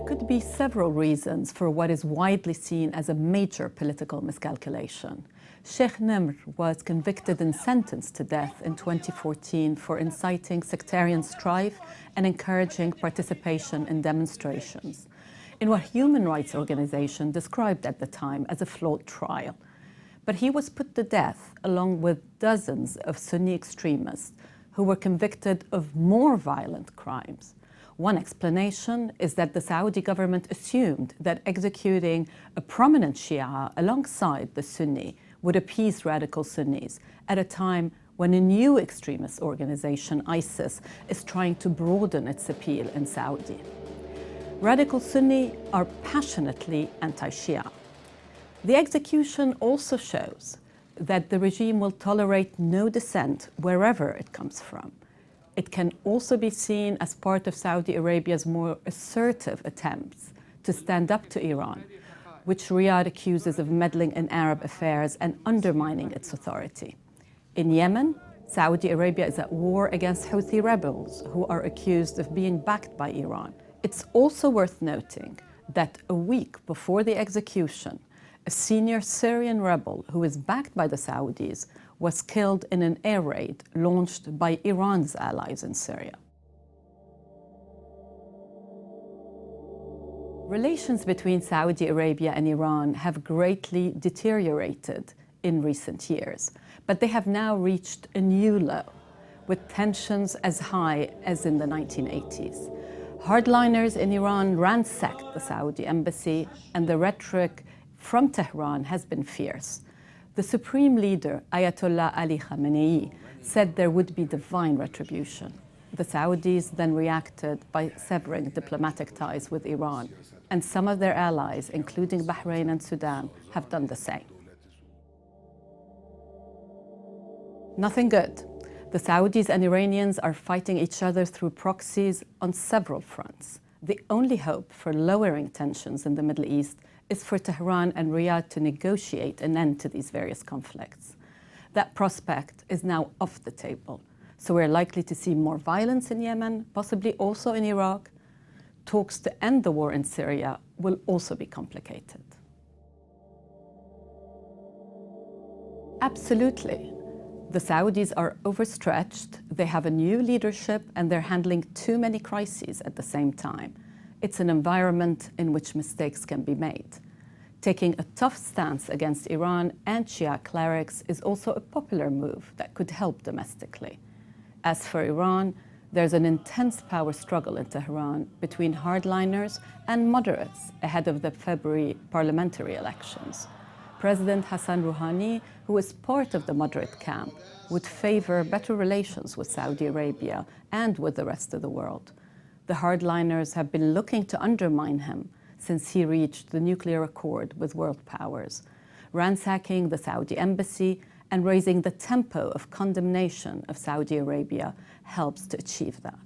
could be several reasons for what is widely seen as a major political miscalculation. Sheikh Nimr was convicted and sentenced to death in 2014 for inciting sectarian strife and encouraging participation in demonstrations, in what human rights organizations described at the time as a flawed trial. But he was put to death along with dozens of Sunni extremists who were convicted of more violent crimes. One explanation is that the Saudi government assumed that executing a prominent Shia alongside the Sunni would appease radical Sunnis at a time when a new extremist organization, ISIS, is trying to broaden its appeal in Saudi. Radical Sunni are passionately anti-Shia. The execution also shows that the regime will tolerate no dissent wherever it comes from. It can also be seen as part of Saudi Arabia's more assertive attempts to stand up to Iran, which Riyadh accuses of meddling in Arab affairs and undermining its authority. In Yemen, Saudi Arabia is at war against Houthi rebels who are accused of being backed by Iran. It's also worth noting that a week before the execution, a senior Syrian rebel who is backed by the Saudis was killed in an air raid launched by Iran's allies in Syria. Relations between Saudi Arabia and Iran have greatly deteriorated in recent years, but they have now reached a new low, with tensions as high as in the 1980s. Hardliners in Iran ransacked the Saudi embassy, and the rhetoric from Tehran has been fierce. The supreme leader, Ayatollah Ali Khamenei, said there would be divine retribution. The Saudis then reacted by severing diplomatic ties with Iran, and some of their allies, including Bahrain and Sudan, have done the same. Nothing good. The Saudis and Iranians are fighting each other through proxies on several fronts. The only hope for lowering tensions in the Middle East is for Tehran and Riyadh to negotiate an end to these various conflicts. That prospect is now off the table, so we're likely to see more violence in Yemen, possibly also in Iraq. Talks to end the war in Syria will also be complicated. Absolutely. The Saudis are overstretched, they have a new leadership, and they're handling too many crises at the same time. It's an environment in which mistakes can be made. Taking a tough stance against Iran and Shia clerics is also a popular move that could help domestically. As for Iran, there's an intense power struggle in Tehran between hardliners and moderates ahead of the February parliamentary elections. President Hassan Rouhani, who is part of the moderate camp, would favor better relations with Saudi Arabia and with the rest of the world. The hardliners have been looking to undermine him since he reached the nuclear accord with world powers, ransacking the Saudi embassy and raising the tempo of condemnation of Saudi Arabia helps to achieve that.